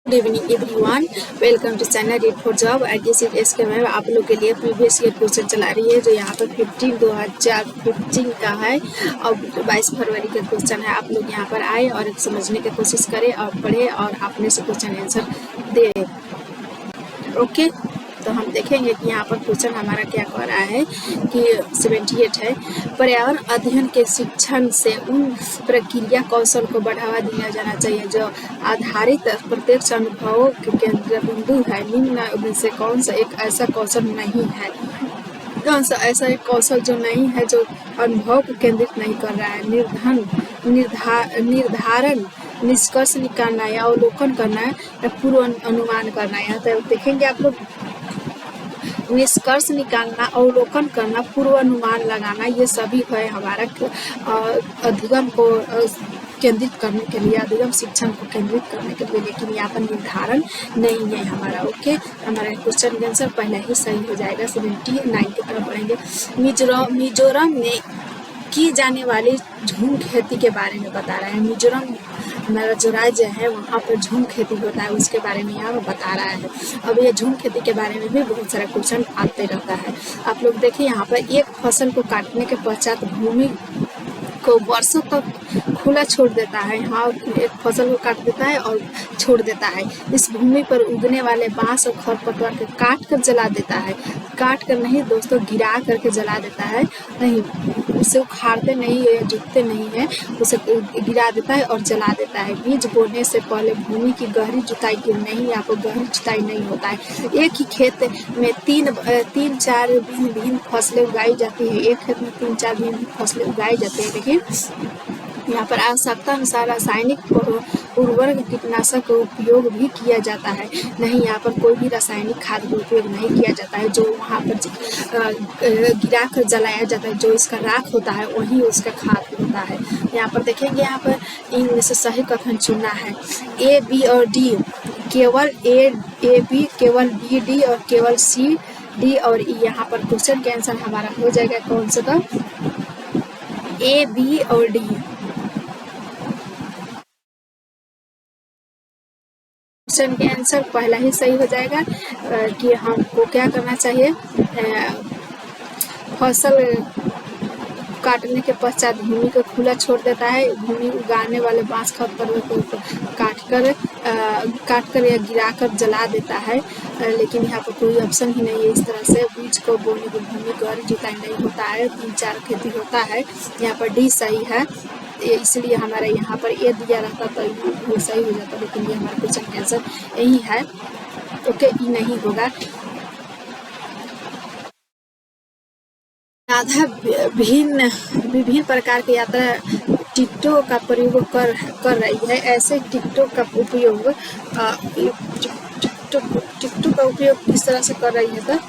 Good evening everyone, welcome to channel read for job. इसके में आप लोग के लिए प्रीवियस ईयर क्वेश्चन चला रही है जो यहाँ पर 2015 का है और 22 फरवरी का क्वेश्चन है। आप लोग यहाँ पर आए और समझने की कोशिश करें और पढ़े और अपने से क्वेश्चन आंसर दे। ओके, तो हम देखेंगे कि यहाँ पर क्वेश्चन हमारा क्या कह रहा है कि 78 है। पर्यावरण अध्ययन के शिक्षण से उन प्रक्रिया कौशल को बढ़ावा दिया जाना चाहिए जो आधारित प्रत्यक्ष अनुभवों के केंद्र बिंदु है। निम्न में से कौन सा एक ऐसा कौशल नहीं है? कौन सा ऐसा एक कौशल जो नहीं है, जो अनुभव को केंद्रित नहीं कर रहा है? निर्धारण, निष्कर्ष निकालना या अवलोकन करना या पूर्व अनुमान करना। यहाँ तो देखेंगे आप लोग, निष्कर्ष निकालना, अवलोकन करना, पूर्वानुमान लगाना, ये सभी है हमारा अधिगम को केंद्रित करने के लिए, अधिगम शिक्षण को केंद्रित करने के लिए। लेकिन यहाँ पर निर्धारण नहीं है हमारा। ओके, हमारा क्वेश्चन का आंसर पहले ही सही हो जाएगा। 79 की तरफ बढ़ेंगे। मिजोरम में की जाने वाली झूम खेती के बारे में बता रहा है। मिजोरम हमारा जो राज्य है वहाँ पर झूम खेती होता है, उसके बारे में यहाँ बता रहा है। अब ये झूम खेती के बारे में भी बहुत सारा क्वेश्चन आते रहता है। आप लोग देखिए, यहाँ पर एक फसल को काटने के पश्चात भूमि को वर्षों तक खुला छोड़ देता है। हाँ, एक फसल को काट देता है और छोड़ देता है। इस भूमि पर उगने वाले बांस और खरपतवार को काट कर जला देता है। काट कर नहीं दोस्तों, गिरा करके जला देता है। नहीं, उसे उखाड़ते नहीं है, जुतते नहीं है, उसे गिरा देता है और जला देता है। बीज बोने से पहले भूमि की गहरी जुताई की नहीं, यहाँ पर गहरी जुताई नहीं होता है। एक ही खेत में तीन चार भिन्न फसलें उगाई जाती है। एक खेत में 3-4 भिन्न फसलें उगाई जाती है। देखिए, यहाँ पर आवश्यकता अनुसार रासायनिक उर्वरक कीटनाशक का उपयोग भी किया जाता है। नहीं, यहाँ पर कोई भी रासायनिक खाद का उपयोग नहीं किया जाता है। जो वहाँ पर गिरा कर जलाया जाता है, जो इसका राख होता है वही उसका खाद होता है। यहाँ पर देखेंगे, यहाँ पर इनमें से सही कथन चुनना है। ए, बी और डी, केवल ए बी, केवल बी डी और केवल सी डी और ई। यहाँ पर क्वेश्चन का आंसर हमारा हो जाएगा कौन सा का? ए, बी और डी। क्वेश्चन के आंसर पहला ही सही हो जाएगा कि हमको क्या करना चाहिए। फसल काटने के पश्चात भूमि को खुला छोड़ देता है। भूमि उगाने वाले बांस खरपतवार को काट कर या गिरा कर जला देता है। लेकिन यहाँ पर कोई ऑप्शन ही नहीं है। इस तरह से बीज को बोने की भूमि गहरी जुताई नहीं होता है, 3-4 खेती होता है। यहाँ पर डी सही है, इसलिए हमारा यहाँ पर ए दिया रहता तो ये सही हो जाता, लेकिन ये हमारा क्वेश्चन का आंसर यही है। ओके, ई नहीं होगा। राधा विभिन्न प्रकार की यात्रा टिकटों का प्रयोग कर रही है। ऐसे टिकटों का उपयोग टिकटों का उपयोग किस तरह से कर रही है?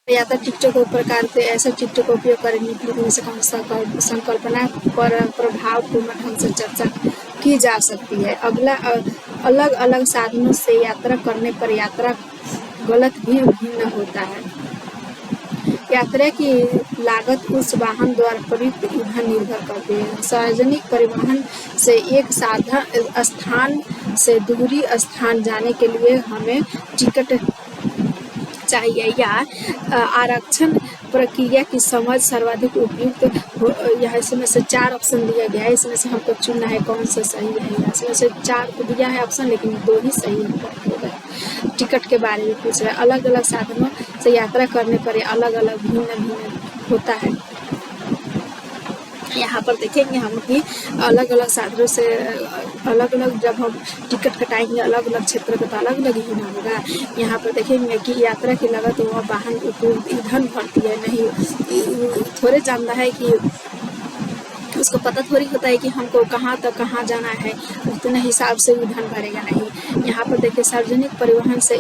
तो यात्रा टिकटों को प्रकार से ऐसे टिकटों का उपयोग करने के लिए संकल्पना पर प्रभावपूर्ण ढंग से चर्चा की जा सकती है। अगला, अलग अलग साधनों से यात्रा करने पर यात्रा गलत भी भिन्न होता है। यात्रा की लागत उस वाहन द्वारा प्रयुक्त ईंधन निर्भर करती है। सार्वजनिक परिवहन से एक स्थान से दूसरी स्थान जाने के लिए हमें टिकट चाहिए या आरक्षण प्रक्रिया की समझ सर्वाधिक उपयुक्त। यहाँ इसमें से 4 ऑप्शन दिया गया है, इसमें से हमको चुनना है कौन सा सही है। इसमें से 4 को दिया है ऑप्शन, लेकिन 2 ही सही होगा। टिकट के बारे में पूछ रहा है। अलग अलग साधनों से यात्रा करने पर अलग अलग भिन्न होता है। यहाँ पर देखेंगे हम कि अलग अलग साधनों से अलग अलग, जब हम टिकट कटाएंगे अलग अलग क्षेत्र का तो अलग अलग ही ना होगा। यहाँ पर देखेंगे कि यात्रा की लागत वह वाहन उपयोग ईंधन भरती है। नहीं, थोड़े जानता है कि उसको पता थोड़ी होता है कि हमको कहाँ तक कहाँ जाना है, उतने हिसाब से ईंधन भरेगा। नहीं, यहाँ पर देखिए, सार्वजनिक परिवहन से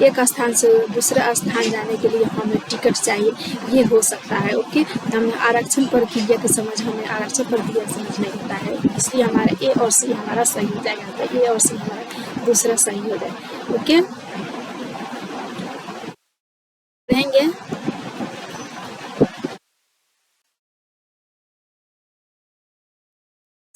एक स्थान से दूसरा स्थान जाने के लिए हमें टिकट चाहिए, ये हो सकता है। ओके, हमें आरक्षण प्रक्रिया की समझ, हमें आरक्षण प्रक्रिया समझ नहीं होता है, इसलिए हमारा ए और सी हमारा सही हो जाएगा। तो ए और सी हमारा दूसरा सही हो जाएगा। ओके, रहेंगे।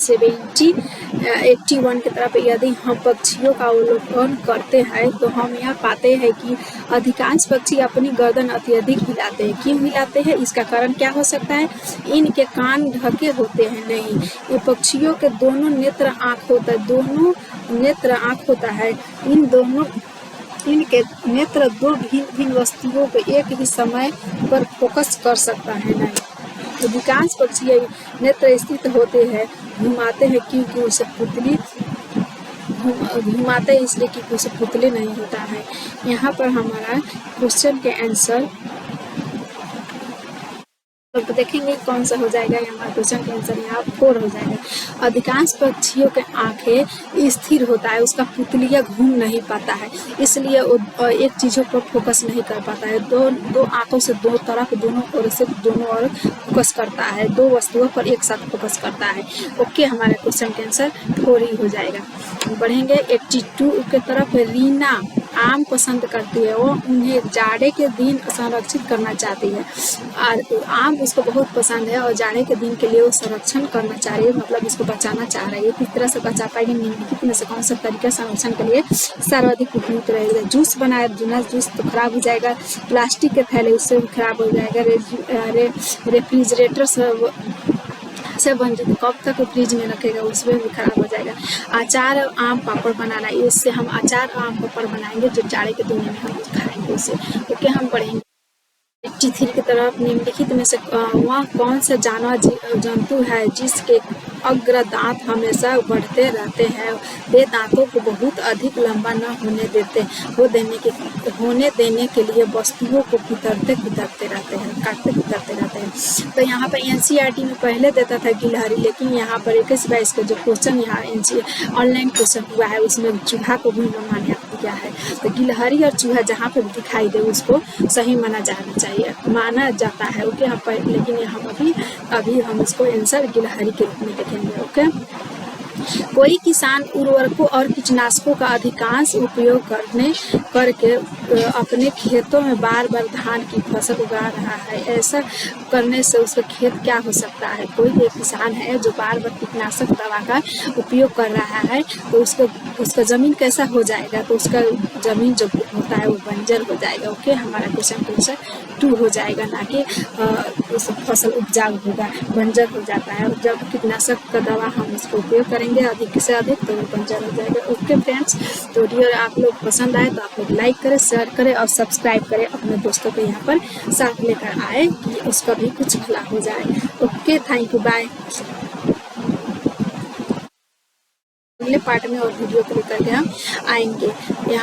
81 की तरफ यदि हम पक्षियों का अवलोकन करते हैं तो हम यह पाते हैं कि अधिकांश पक्षी अपनी गर्दन अत्यधिक हिलाते हैं। क्यों हिलाते हैं, इसका कारण क्या हो सकता है? इनके कान ढके होते हैं नहीं। ये पक्षियों के दोनों नेत्र आँख होता है, दोनों नेत्र आँख होता है। इनके नेत्र दो भिन्न भिन्न वस्तुओं को एक ही समय पर फोकस कर सकता है नहीं। अधिकांश पक्षी नेत्र स्थित होते हैं, घुमाते हैं क्योंकि उसे पुतली घुमाते हैं इसलिए कि उसे पुतली नहीं होता है। यहाँ पर हमारा क्वेश्चन के आंसर तो देखेंगे कौन सा हो जाएगा। हमारा क्वेश्चन का आंसर यहाँ 4 हो जाएगा। अधिकांश पक्षियों के आंखें स्थिर होता है, उसका पुतलिया घूम नहीं पाता है, इसलिए वो एक चीज़ों पर फोकस नहीं कर पाता है। दो आंखों से दो तरफ दोनों ओर से दोनों ओर फोकस करता है, दो वस्तुओं पर एक साथ फोकस करता है। ओके, हमारे क्वेश्चन का आंसर 4 ही हो जाएगा। बढ़ेंगे 82 के तरफ। रीना आम पसंद करती है, वो उन्हें जाड़े के दिन संरक्षित करना चाहती है और आम उसको बहुत पसंद है और जाड़े के दिन के लिए वो संरक्षण करना चाह रही है, मतलब इसको बचाना चाह रही है। किस तरह से बचा पाएगी, निम्नलिखित में से कौन सा तरीका संरक्षण के लिए सर्वाधिक उपयुक्त रहेगा? जूस बनाए, जूस तो खराब हो जाएगा, प्लास्टिक के थैले उससे भी खराब हो जाएगा, रेफ्रिजरेटर से बन जाए कब तक फ्रिज में रखेगा उसमें भी खराब हो जाएगा। अचार और आम पापड़ बनाना, इससे हम अचार और आम पापड़ बनाएंगे जो जाड़े के दिन में हम खाएंगे उसे। ओके, हम पढ़ेंगे 83 की तरफ। निम्नलिखित में से वह कौन सा जानवर जंतु है जिसके अग्र दांत हमेशा बढ़ते रहते हैं, वे दांतों को बहुत अधिक लंबा न होने देने के लिए वस्तुओं को काटते रहते हैं। तो यहाँ पर एनसीईआरटी में पहले देता था गिलहरी, लेकिन यहाँ पर 21-22 का जो क्वेश्चन यहाँ ऑनलाइन क्वेश्चन हुआ है उसमें चूहा को भी मान्यता दिया है। तो गिलहरी और चूहा जहाँ पर दिखाई दे उसको सही माना जाता है। ओके, हम लेकिन यहाँ अभी हम इसको आंसर गिलहरी के रूप में देखेंगे। ओके, कोई किसान उर्वरकों और कीटनाशकों का अधिकांश उपयोग करके अपने खेतों में बार बार धान की फसल उगा रहा है। ऐसा करने से उसका खेत क्या हो सकता है? कोई एक किसान है जो बार बार कीटनाशक दवा का उपयोग कर रहा है, तो उसका ज़मीन कैसा हो जाएगा? तो उसका ज़मीन जो होता है वो बंजर हो जाएगा। ओके, हमारा क्वेश्चन आंसर 2 हो जाएगा, ना कि उस फसल उपजाऊ होगा, बंजर हो जाता है। और जब कीटनाशक का दवा हम उसको उपयोग करेंगे अधिक से अधिक तो वो बंजर हो जाएगा। ओके फ्रेंड्स, तो वीडियो आप लोग पसंद आए तो आप लोग लाइक करें, शेयर करें और सब्सक्राइब करें, अपने दोस्तों को यहाँ पर साथ लेकर आए कि उसका भी कुछ भला हो जाए। Okay, thank you, bye. अगले पार्ट में और वीडियो को लेकर के हम आएंगे। यहाँ